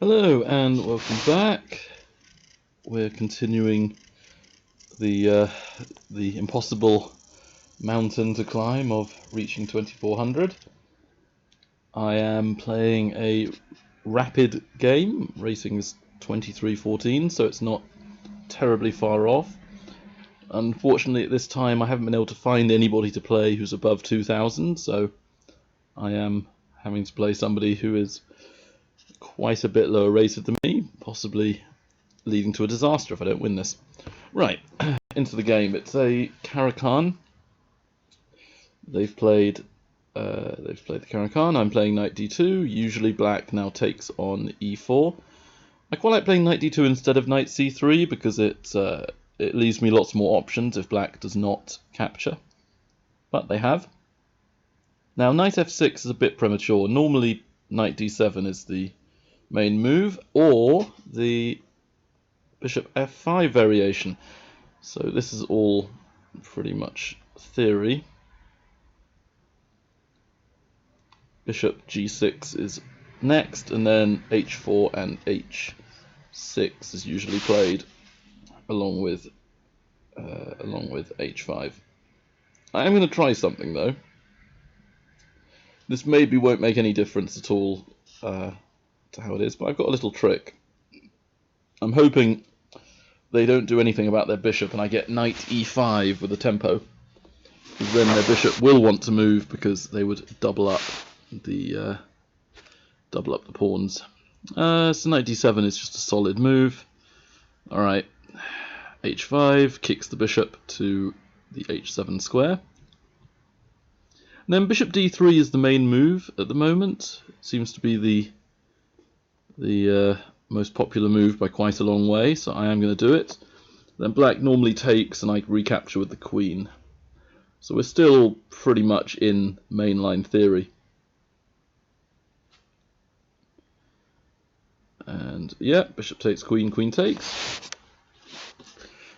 Hello and welcome back. We're continuing the impossible mountain to climb of reaching 2400. I am playing a rapid game. Racing is 2314, so it's not terribly far off. Unfortunately, at this time I haven't been able to find anybody to play who's above 2000, so I am having to play somebody who is quite a bit lower rated than me, possibly leading to a disaster if I don't win this. Right, into the game. It's a Caro Kan't. They've played the Caro Kan't. I'm playing knight d2. Usually black now takes on e4. I quite like playing knight d2 instead of knight c3 because it leaves me lots more options if black does not capture. But they have. Now knight f6 is a bit premature. Normally knight d7 is the main move, or the bishop f5 variation. So this is all pretty much theory. Bishop g6 is next, and then h4 and h6 is usually played along with h5. I am going to try something though. This maybe won't make any difference at all to how it is, but I've got a little trick. I'm hoping they don't do anything about their bishop and I get knight e5 with a tempo. Because then their bishop will want to move because they would double up the pawns. So knight d7 is just a solid move. Alright, h5 kicks the bishop to the h7 square. And then bishop d3 is the main move at the moment. It seems to be the most popular move by quite a long way, so I am going to do it. Then black normally takes and I recapture with the queen. So we're still pretty much in mainline theory. And yeah, bishop takes queen, queen takes.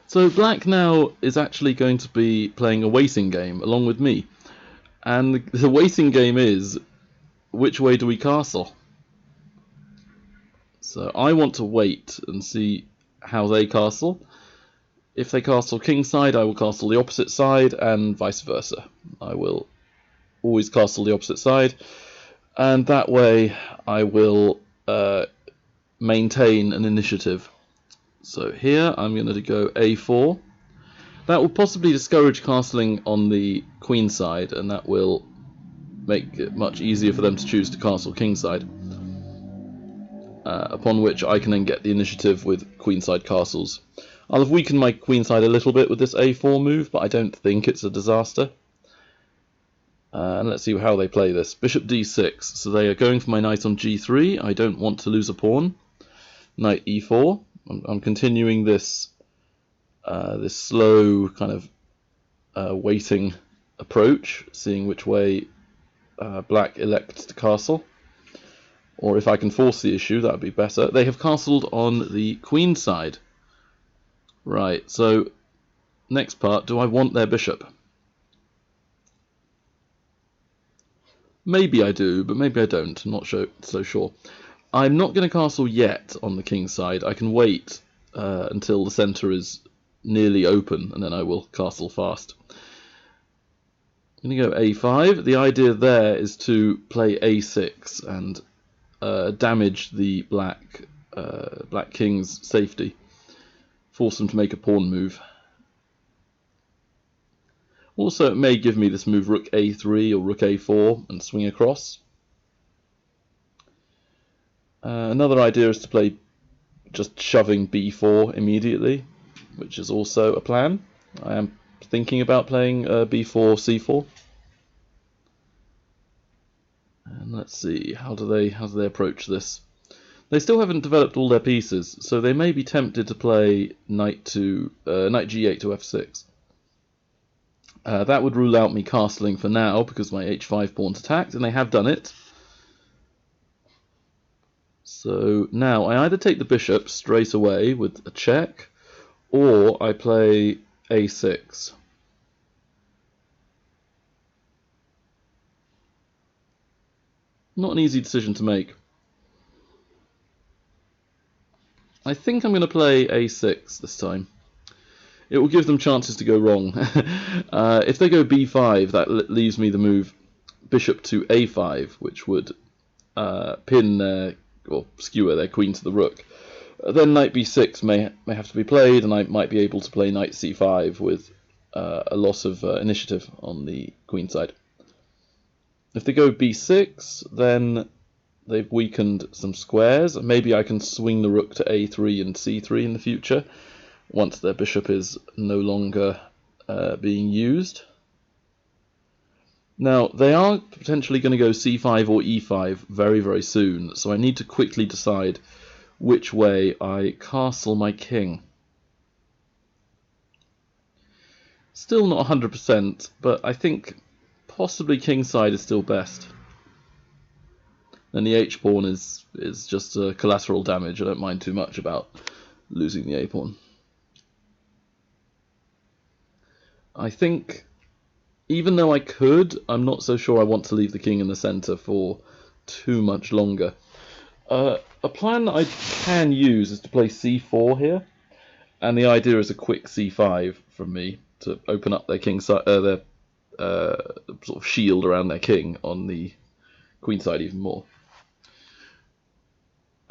So black now is actually going to be playing a waiting game along with me. And the waiting game is, which way do we castle? So I want to wait and see how they castle. If they castle kingside, I will castle the opposite side, and vice versa. I will always castle the opposite side, and that way I will maintain an initiative. So here I'm going to go a4. That will possibly discourage castling on the queen side, and that will make it much easier for them to choose to castle kingside. Upon which I can then get the initiative with queenside castles. I'll have weakened my queenside a little bit with this a4 move, but I don't think it's a disaster. And let's see how they play this. Bishop d6, so they are going for my knight on g3. I don't want to lose a pawn. Knight e4. I'm continuing this this slow kind of waiting approach, seeing which way black elects to castle. Or if I can force the issue, that would be better. They have castled on the queen side. Right, so next part, do I want their bishop? Maybe I do, but maybe I don't. I'm not so sure. I'm not going to castle yet on the king's side. I can wait until the centre is nearly open, and then I will castle fast. I'm going to go a5. The idea there is to play a6 and damage the black king's safety, force him to make a pawn move. Also, it may give me this move rook a3 or rook a4 and swing across. Another idea is to play just shoving b4 immediately, which is also a plan. I am thinking about playing b4 c4. And let's see, how do they approach this? They still haven't developed all their pieces, so they may be tempted to play knight g8 to f6. That would rule out me castling for now because my h5 pawn's attacked, and they have done it. So now I either take the bishop straight away with a check, or I play a6. Not an easy decision to make. I think I'm going to play a6 this time. It will give them chances to go wrong. If they go b5, that leaves me the move bishop to a5, which would pin their, or skewer their queen to the rook. Then knight b6 may have to be played, and I might be able to play knight c5 with a loss of initiative on the queen side. If they go b6, then they've weakened some squares. Maybe I can swing the rook to a3 and c3 in the future, once their bishop is no longer being used. Now, they are potentially going to go c5 or e5 very, very soon, so I need to quickly decide which way I castle my king. Still not 100%, but I think possibly kingside is still best. And the h-pawn is just collateral damage. I don't mind too much about losing the a-pawn. I think, even though I could, I'm not so sure I want to leave the king in the centre for too much longer. A plan that I can use is to play c4 here, and the idea is a quick c5 from me to open up their king side, their sort of shield around their king on the queen side even more.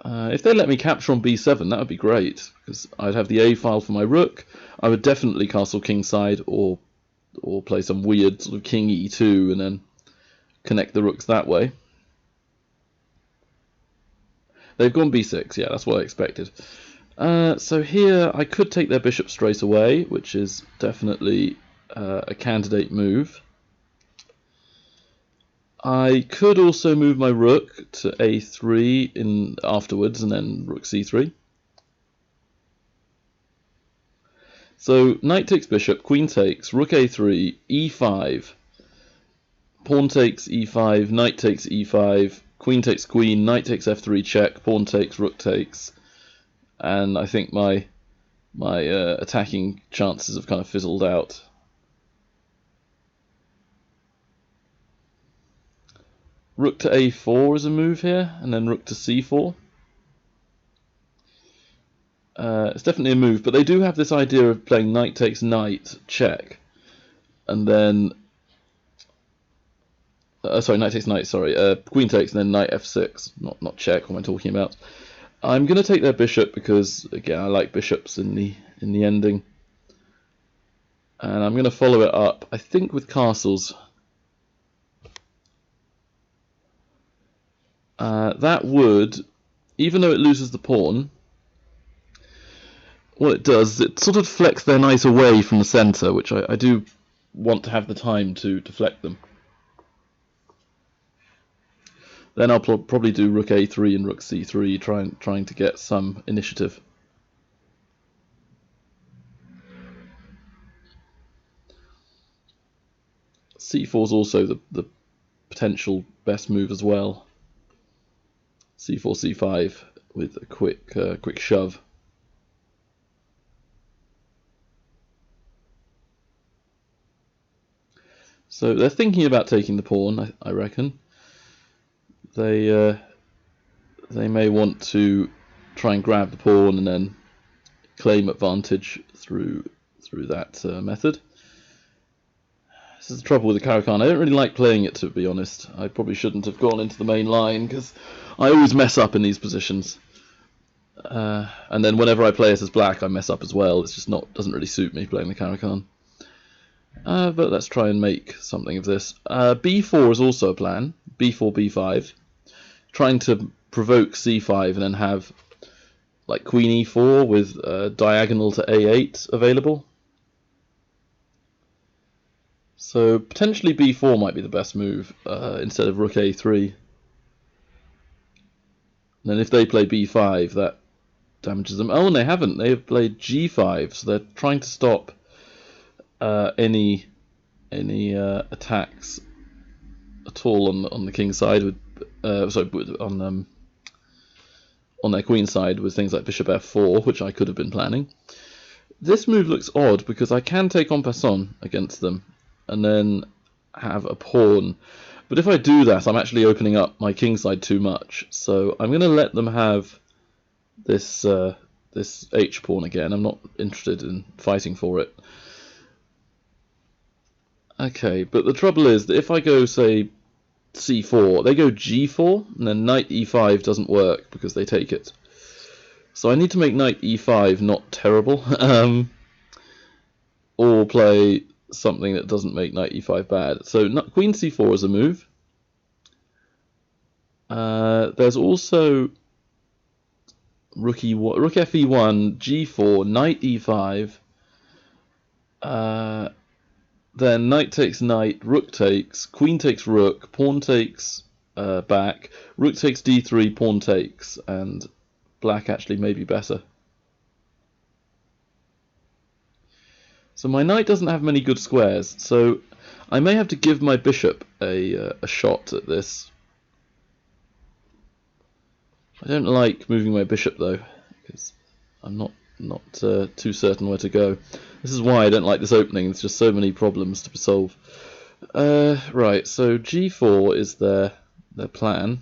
If they let me capture on b7, that would be great, because I'd have the a file for my rook. I would definitely castle kingside, or play some weird sort of king e2 and then connect the rooks that way. They've gone b6, yeah, that's what I expected. So here I could take their bishop straight away, which is definitely a candidate move. I could also move my rook to a3 afterwards, and then rook c3. So knight takes bishop, queen takes, rook a3, e5, pawn takes e5, knight takes e5, queen takes queen, knight takes f3 check, pawn takes, rook takes, and I think my attacking chances have kind of fizzled out. Rook to a4 is a move here, and then rook to c4. It's definitely a move, but they do have this idea of playing knight takes knight check, and then knight takes knight. Queen takes, and then knight f6. Not check. What am I talking about? I'm going to take their bishop because, again, I like bishops in the ending, and I'm going to follow it up, I think, with castles. That would, even though it loses the pawn, what it does is it sort of deflects their knight away from the centre, which I do want to have the time to deflect them. Then I'll probably do rook a3 and rook c3, trying to get some initiative. c4 is also the potential best move as well. c4, c5 with a quick shove. So they're thinking about taking the pawn, I reckon. They may want to try and grab the pawn and then claim advantage through that method. This is the trouble with the Caro Kan't. I don't really like playing it, to be honest. I probably shouldn't have gone into the main line because I always mess up in these positions. And then whenever I play it as black, I mess up as well. It's just doesn't really suit me playing the Caro Kan't. But let's try and make something of this. b4 is also a plan. b4, b5. Trying to provoke c5 and then have like queen e4 with diagonal to a8 available. So potentially b4 might be the best move instead of rook a3. And then if they play b5, that damages them. Oh, and they haven't. They have played g5, so they're trying to stop any attacks at all on the king side with on their queen side with things like bishop f4, which I could have been planning. This move looks odd because I can take en passant against them and then have a pawn. But if I do that, I'm actually opening up my king side too much. So I'm going to let them have this this h pawn again. I'm not interested in fighting for it. Okay, but the trouble is that if I go, say, c4, they go g4, and then knight e5 doesn't work because they take it. So I need to make knight e5 not terrible, or play something that doesn't make knight e5 bad. So queen c4 is a move. There's also rook fe1, g4, knight e5, then knight takes knight, rook takes, queen takes rook, pawn takes back, rook takes d3, pawn takes, and black actually may be better. So my knight doesn't have many good squares, so I may have to give my bishop a shot at this. I don't like moving my bishop though, because I'm not too certain where to go. This is why I don't like this opening. There's just so many problems to solve. Right, so g4 is their plan.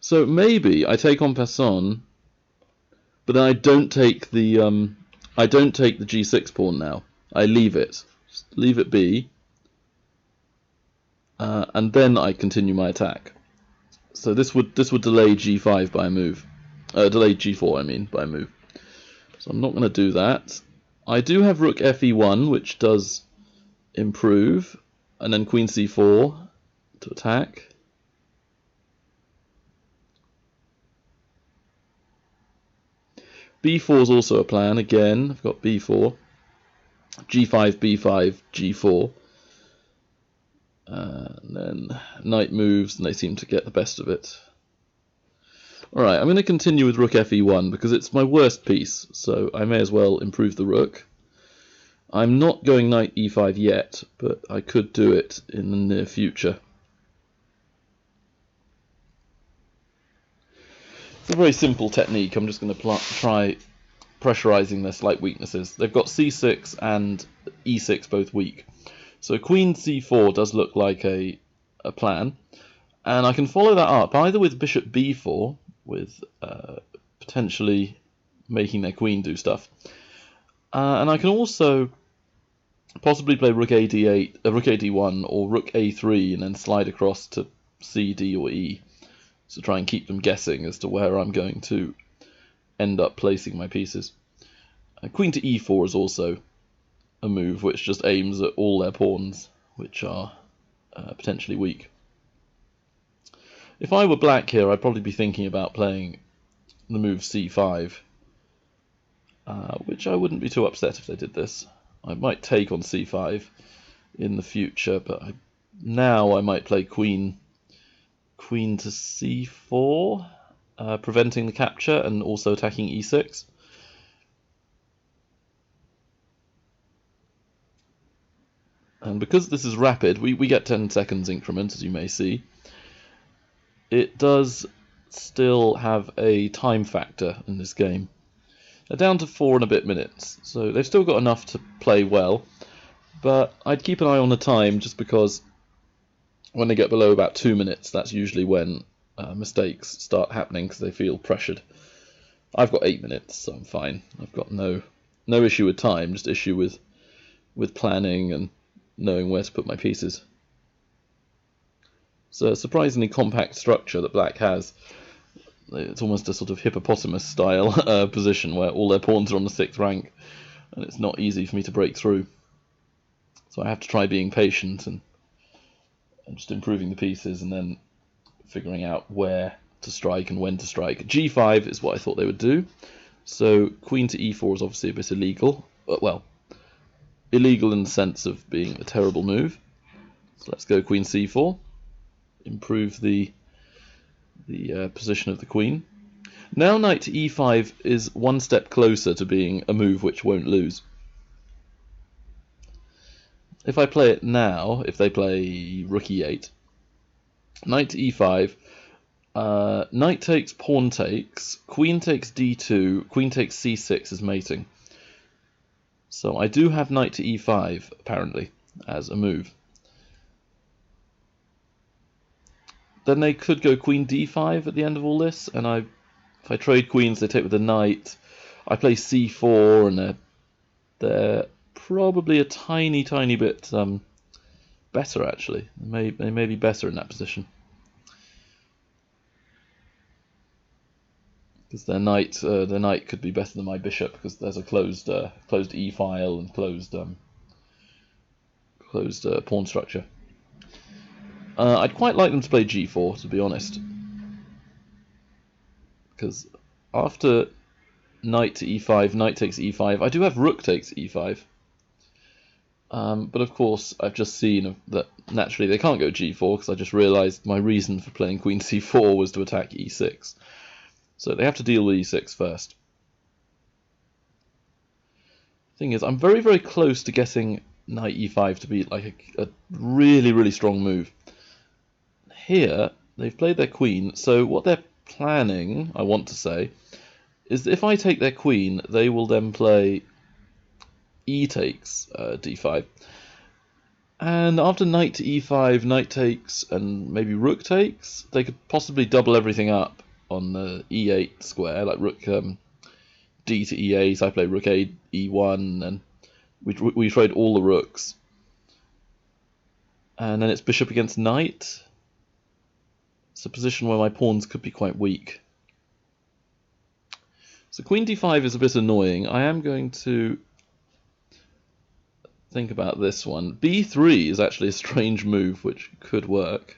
So maybe I take en passant, but then I don't take the g6 pawn now. I leave it. Just leave it be, and then I continue my attack. So this would delay g5 by a move. Delay g4, I mean, by a move. So I'm not going to do that. I do have rook fe1, which does improve, and then queen c4 to attack. b4 is also a plan. Again, I've got b4, g5, b5, g4. And then knight moves, and they seem to get the best of it. Alright, I'm going to continue with rook fe1 because it's my worst piece, so I may as well improve the rook. I'm not going knight e5 yet, but I could do it in the near future. It's a very simple technique. I'm just going to try pressurizing their slight weaknesses. They've got c6 and e6 both weak. So queen c4 does look like a plan, and I can follow that up either with bishop b4, with potentially making their queen do stuff, and I can also possibly play rook ad8, rook ad1, or rook a3, and then slide across to c, d, or e, to try and keep them guessing as to where I'm going to end up placing my pieces. Queen to e4 is also a move which just aims at all their pawns which are potentially weak. If I were black here, I'd probably be thinking about playing the move c5, which I wouldn't be too upset if they did this. I might take on c5 in the future, but now I might play queen to c4, preventing the capture and also attacking e6. And because this is rapid, we get 10 seconds increments, as you may see. It does still have a time factor in this game. They're down to 4 and a bit minutes, so they've still got enough to play well, but I'd keep an eye on the time just because when they get below about 2 minutes, that's usually when mistakes start happening because they feel pressured. I've got 8 minutes, so I'm fine. I've got no issue with time, just issue with planning and knowing where to put my pieces. It's a surprisingly compact structure that black has. It's almost a sort of hippopotamus style position where all their pawns are on the 6th rank, and it's not easy for me to break through. So I have to try being patient and just improving the pieces and then figuring out where to strike and when to strike. g5 is what I thought they would do. So queen to e4 is obviously a bit illegal. Well, illegal in the sense of being a terrible move. So let's go queen c4, improve the position of the queen. Now knight to e5 is one step closer to being a move which won't lose. If I play it now, if they play rook e8, knight to e5, knight takes, pawn takes, queen takes d2, queen takes c6 as mating. So I do have knight to e5, apparently, as a move. Then they could go queen d5 at the end of all this, and if I trade queens, they take with the knight. I play c4, and they're probably a tiny bit better actually. They may be better in that position. Because their knight could be better than my bishop, because there's a closed e file and closed pawn structure. I'd quite like them to play g4, to be honest, because after knight to e5, knight takes e5, I do have rook takes e5. But of course, I've just seen that naturally they can't go g4, because I just realised my reason for playing queen c4 was to attack e6. So they have to deal with e6 first. Thing is, I'm very close to getting knight e5 to be like a really strong move. Here, they've played their queen, so what they're planning, I want to say, is that if I take their queen, they will then play e takes d5. And after knight to e5, knight takes, and maybe rook takes, they could possibly double everything up on the e8 square, like rook d to e8, I play rook a e1, and we trade all the rooks. And then it's bishop against knight. It's a position where my pawns could be quite weak. So queen d5 is a bit annoying. I am going to think about this one. b3 is actually a strange move which could work.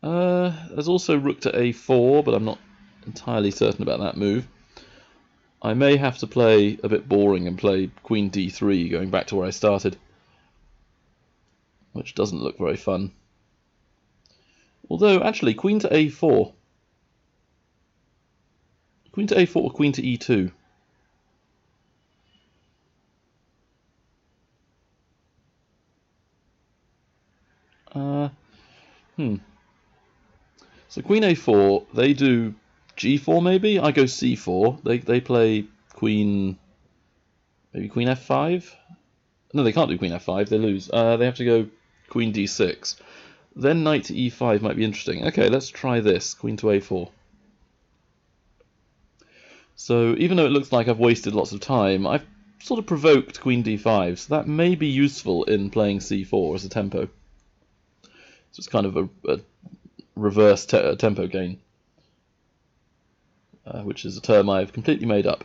There's also rook to a4, but I'm not entirely certain about that move. I may have to play a bit boring and play queen d3, going back to where I started, which doesn't look very fun. Although, actually, queen to a4. Queen to a4 or queen to e2. So queen a4, they do g4 maybe? I go c4. They play queen, maybe queen f5? No, they can't do queen f5, they lose. They have to go queen d6. Then knight to e5 might be interesting. Okay, let's try this, queen to a4. So even though it looks like I've wasted lots of time, I've sort of provoked queen d5, so that may be useful in playing c4 as a tempo. So it's kind of a reverse tempo gain, which is a term I've completely made up.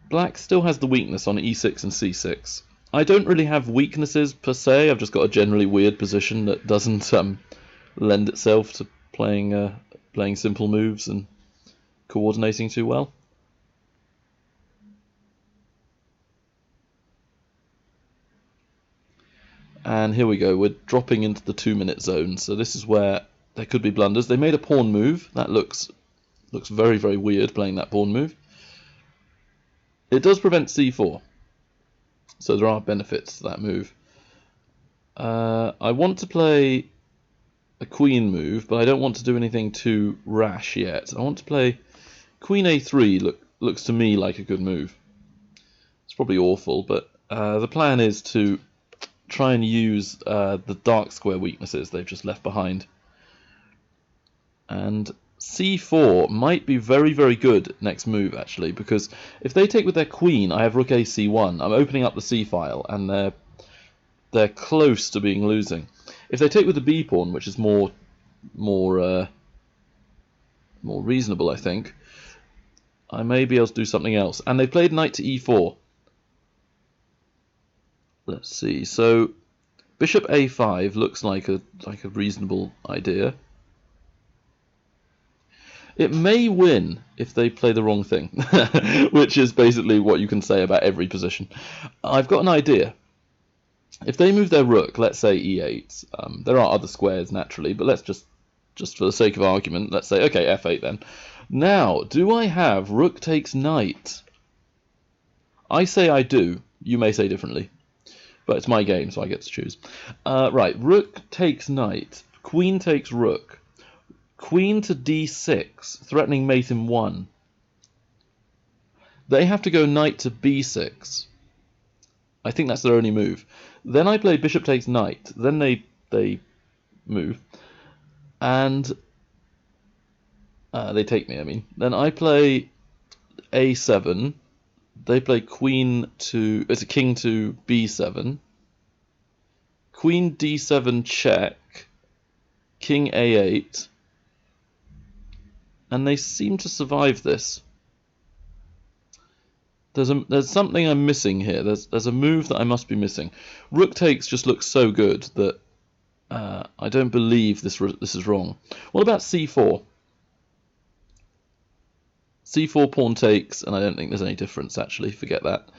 Black still has the weakness on e6 and c6. I don't really have weaknesses per se, I've just got a generally weird position that doesn't lend itself to playing simple moves and coordinating too well. And here we go, we're dropping into the 2-minute zone, so this is where there could be blunders. They made a pawn move, that looks very weird, playing that pawn move. It does prevent c4, so there are benefits to that move. I want to play a queen move, but I don't want to do anything too rash yet. I want to play queen a3, looks to me like a good move. It's probably awful, but the plan is to try and use the dark square weaknesses they've just left behind. And c4 might be very good next move, actually, because if they take with their queen, I have rook a c1. I'm opening up the c file, and they're close to being losing. If they take with the b pawn, which is more reasonable, I think, I may be able to do something else. And they played knight to e4. Let's see. So bishop a5 looks like a reasonable idea. It may win if they play the wrong thing, which is basically what you can say about every position. I've got an idea. If they move their rook, let's say e8, there are other squares naturally, but let's just for the sake of argument, let's say, okay, f8 then. Now, do I have rook takes knight? I say I do. You may say differently, but it's my game, so I get to choose. Right, rook takes knight, queen takes rook. Queen to d6, threatening mate in 1. They have to go knight to b6. I think that's their only move. Then I play bishop takes knight. Then they move. And they take me, I mean. Then I play a7. They play queen to... It's a king to b7. Queen d7 check. King a8. And they seem to survive this. There's something I'm missing here. There's a move that I must be missing. Rook takes just looks so good that I don't believe this is wrong. What about c4? c4 pawn takes, and I don't think there's any difference actually. Forget that.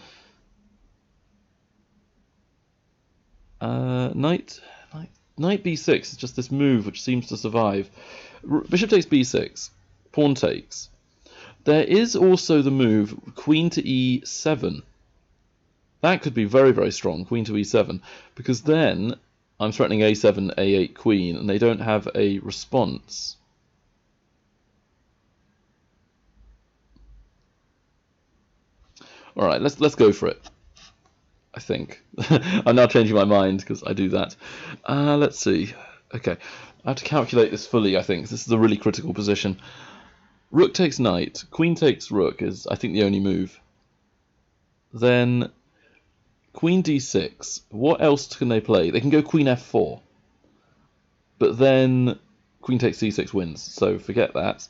Knight b6 is just this move which seems to survive. Bishop takes b6. Pawn takes. There is also the move queen to e7. That could be very, very strong, queen to e7, because then I'm threatening a7, a8 queen, and they don't have a response. All right, let's go for it. I think I'm now changing my mind because I do that. Let's see. Okay, I have to calculate this fully. I think this is a really critical position. Rook takes knight, queen takes rook is, I think, the only move. Then queen d6. What else can they play? They can go queen f4. But then queen takes c6 wins, so forget that.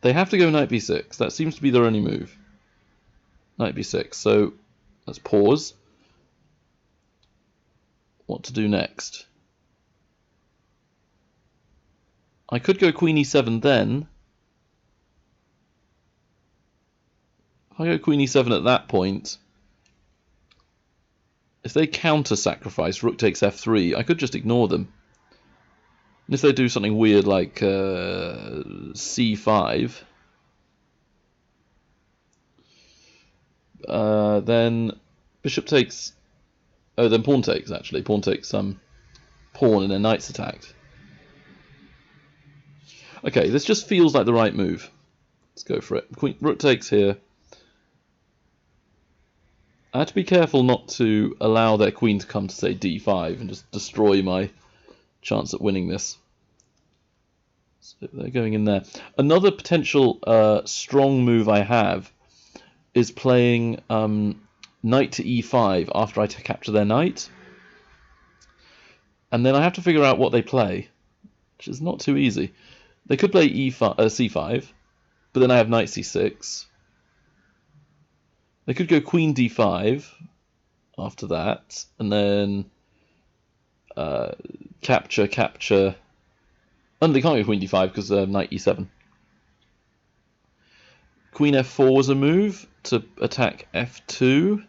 They have to go knight b6. That seems to be their only move. Knight b6. So let's pause. What to do next? I could go queen e7 then. If I go queen e7 at that point, if they counter-sacrifice rook takes f3, I could just ignore them. And if they do something weird like c5, then bishop takes... Oh, then pawn takes, actually. Pawn takes pawn and then knight's attacked. Okay, this just feels like the right move. Let's go for it. Rook takes here. I have to be careful not to allow their queen to come to, say, d5 and just destroy my chance at winning this. So they're going in there. Another potential strong move I have is playing knight to e5 after I capture their knight. And then I have to figure out what they play, which is not too easy. They could play c5, but then I have knight c6. They could go queen d5 after that, and then capture. And they can't go queen d5 because knight e7. Queen f4 was a move to attack f2.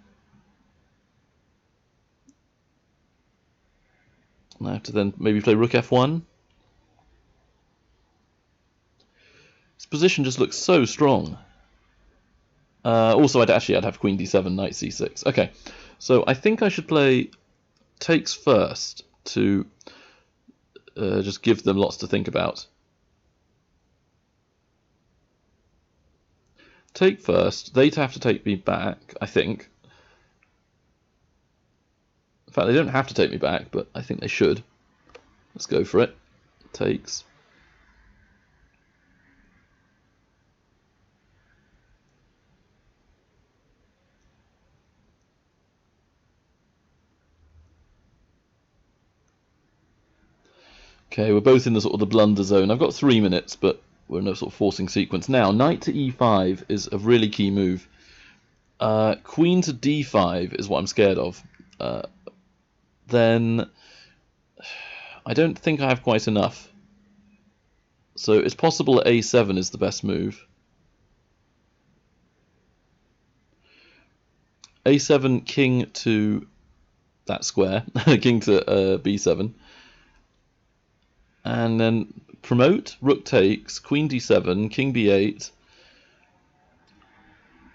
And I have to then maybe play rook f1. This position just looks so strong. Also, I'd have queen d7, knight c6. Okay, so I think I should play takes first to just give them lots to think about. Take first. They'd have to take me back, I think. In fact, they don't have to take me back, but I think they should. Let's go for it. Takes. Okay, we're both in the sort of the blunder zone. I've got 3 minutes, but we're in a sort of forcing sequence. Now, knight to e5 is a really key move. Queen to d5 is what I'm scared of. Then I don't think I have quite enough. So it's possible that a7 is the best move. a7, king to that square, king to b7. And then promote, rook takes, queen d7, king b8.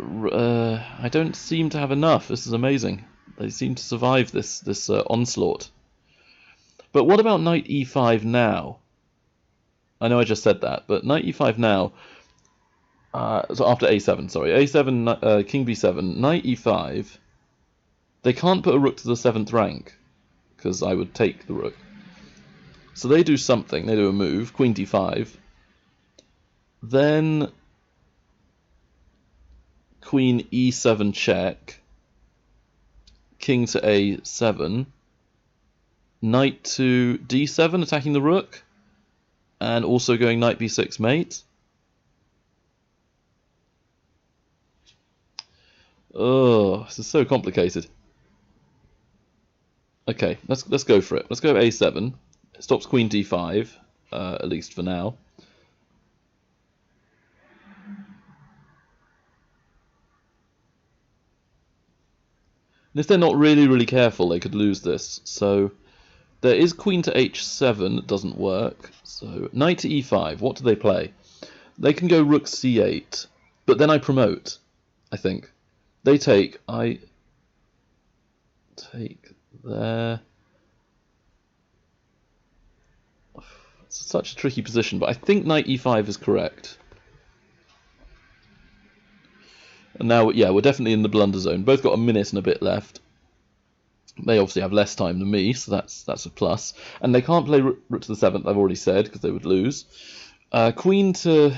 I don't seem to have enough. This is amazing. They seem to survive this onslaught. But what about knight e5 now? I know I just said that, but knight e5 now. So after a7, sorry, a7, king b7, knight e5. They can't put a rook to the 7th rank because I would take the rook. So they do something. They do a move. Queen d5. Then Queen e7 check. King to a7. Knight to d7, attacking the rook. And also going knight b6 mate. Oh, this is so complicated. Okay, let's go for it. Let's go a7. It stops queen d5, at least for now. And if they're not really careful, they could lose this. So there is queen to h7 that doesn't work. So knight to e5. What do they play? They can go rook c8, but then I promote, I think. They take, I take there. It's such a tricky position, but I think knight e5 is correct. And now, yeah, we're definitely in the blunder zone. Both got a minute and a bit left. They obviously have less time than me, so that's a plus. And they can't play rook to the 7th, I've already said, because they would lose. Queen to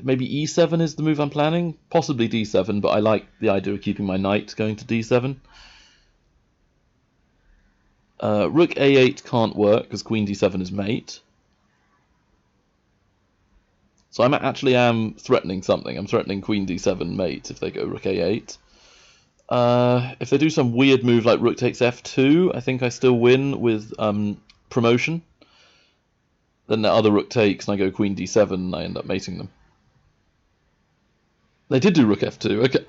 maybe e7 is the move I'm planning. Possibly d7, but I like the idea of keeping my knight going to d7. Rook a8 can't work, because queen d7 is mate. So I actually am threatening something. I'm threatening queen d7 mate if they go rook a8. If they do some weird move like rook takes f2, I think I still win with promotion. Then the other rook takes, and I go queen d7, and I end up mating them. They did do rook f2. Okay.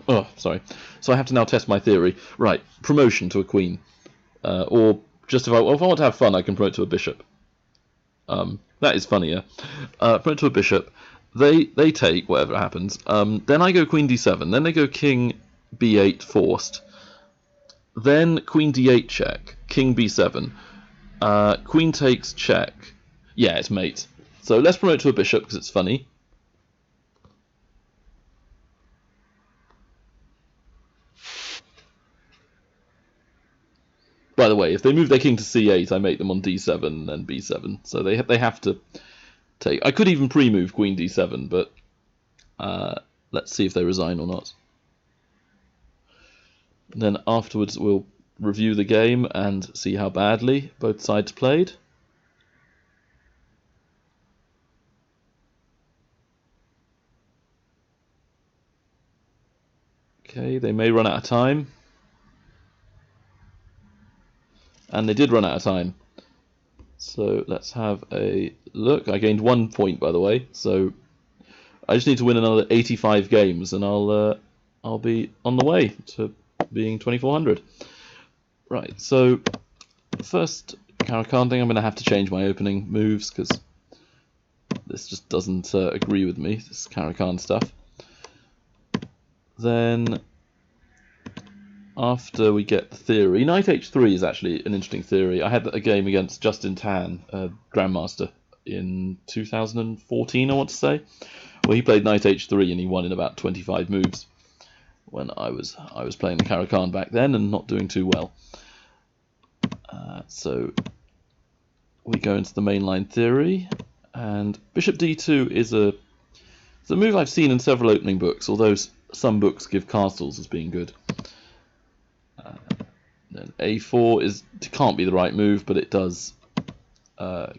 Oh, sorry. So I have to now test my theory. Right, promotion to a queen. Or just if I want to have fun, I can promote to a bishop. That is funnier. Promote to a bishop. They take, whatever happens. Then I go queen d7. Then they go king b8 forced. Then queen d8 check. King b7. Queen takes check. Yeah, it's mate. So let's promote to a bishop because it's funny. By the way, if they move their king to c8, I mate them on d7 and then b7. So they have to take. I could even pre-move queen d7, but let's see if they resign or not. And then afterwards we'll review the game and see how badly both sides played. Okay, they may run out of time. And they did run out of time. So let's have a look. I gained 1 point, by the way. So I just need to win another 85 games, and I'll be on the way to being 2400. Right. So first, Caro Kan't thing. I'm going to have to change my opening moves because this just doesn't agree with me. This Caro Kan't stuff. Then after we get the theory, knight h3 is actually an interesting theory. I had a game against Justin Tan, Grandmaster, in 2014, I want to say, where he played knight h3 and he won in about 25 moves. When I was playing the Caro Kan't back then and not doing too well. So we go into the mainline theory, and bishop d2 is a move I've seen in several opening books, although some books give castles as being good. Then a4 can't be the right move, but it does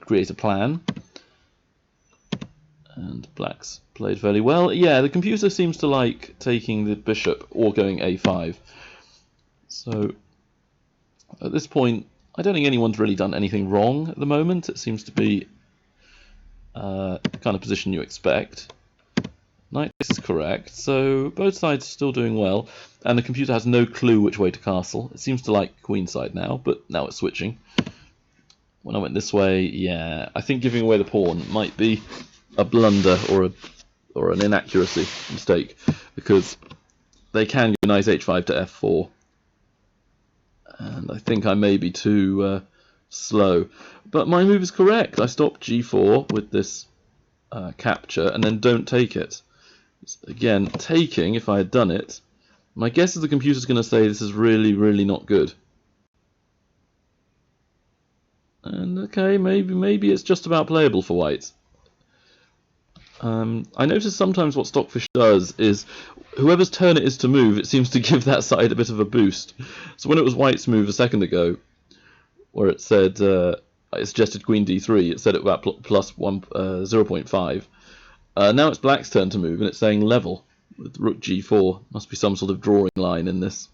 create a plan. And black's played fairly well. Yeah, the computer seems to like taking the bishop or going a5. So at this point, I don't think anyone's really done anything wrong at the moment. It seems to be the kind of position you expect. Knight is correct, so both sides are still doing well, and the computer has no clue which way to castle. It seems to like queenside now, but now it's switching. When I went this way, yeah, I think giving away the pawn might be a blunder or an inaccuracy mistake, because they can go knight h5 to f4, and I think I may be too slow. But my move is correct. I stopped g4 with this capture, and then don't take it. Again, taking, if I had done it, my guess is the computer's going to say this is really not good. And okay, maybe it's just about playable for white. I notice sometimes what Stockfish does is whoever's turn it is to move, it seems to give that side a bit of a boost. So when it was white's move a second ago, where it said it suggested Queen D3, it said it about plus 0.5. Now it's black's turn to move, and it's saying level with Rook G4. Must be some sort of drawing line in this.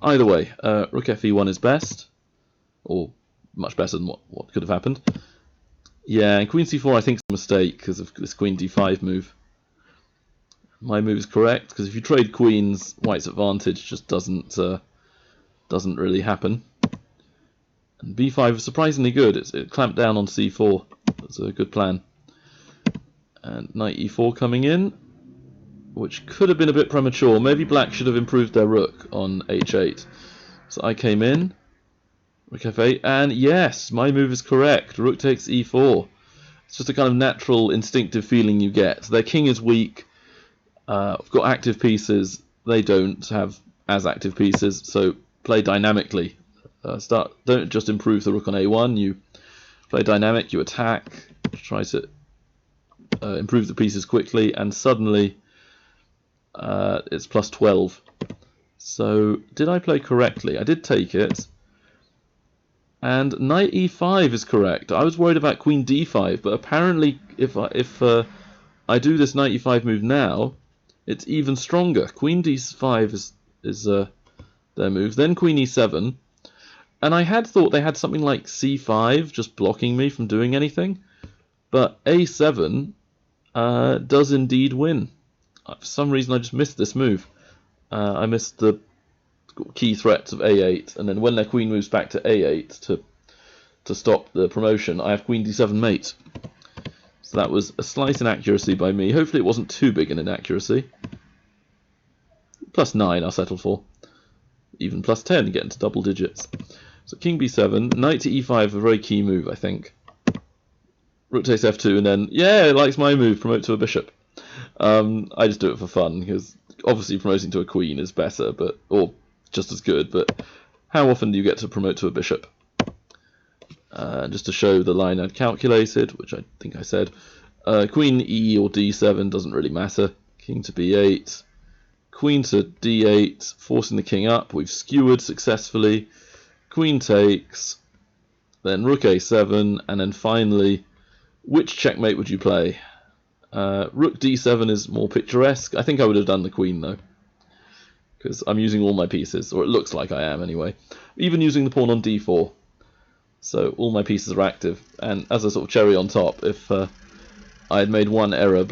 Either way, Rook Fe1 is best, or much better than what could have happened. Yeah, and Queen C4 I think is a mistake because of this Queen D5 move. My move is correct because if you trade queens, white's advantage just doesn't really happen. And B5 is surprisingly good. It clamped down on C4. That's a good plan. And Knight E4 coming in, which could have been a bit premature. Maybe black should have improved their rook on H8. So I came in, Rook F8, and yes, my move is correct. Rook takes E4. It's just a kind of natural, instinctive feeling you get. Their king is weak. I've got active pieces. They don't have as active pieces, so play dynamically. Don't just improve the rook on A1. You play dynamic. You attack. Try to improve the pieces quickly, and suddenly it's plus 12. So did I play correctly? I did take it. And Knight E5 is correct. I was worried about Queen D5, but apparently if I do this Knight E5 move now, it's even stronger. Queen D5 is their move. Then Queen E7. And I had thought they had something like C5 just blocking me from doing anything. But A7 does indeed win. For some reason I just missed this move. I missed the key threats of A8. And then when their queen moves back to A8 to stop the promotion, I have Queen D7 mate. So that was a slight inaccuracy by me. Hopefully it wasn't too big an inaccuracy. Plus 9 I'll settle for. Even plus 10, get into double digits. So King B7, Knight to E5, a very key move, I think. Rook takes F2, and then, yeah, it likes my move, promote to a bishop. I just do it for fun, because obviously promoting to a queen is better, or just as good, but how often do you get to promote to a bishop? Just to show the line I'd calculated, which I think I said, Queen E or D7 doesn't really matter. King to B8, Queen to D8, forcing the king up. We've skewered successfully. Queen takes, then Rook A7, and then finally, which checkmate would you play? Rook D7 is more picturesque. I think I would have done the queen though, because I'm using all my pieces, or it looks like I am anyway. Even using the pawn on D4. So all my pieces are active, and as a sort of cherry on top, if I had made one error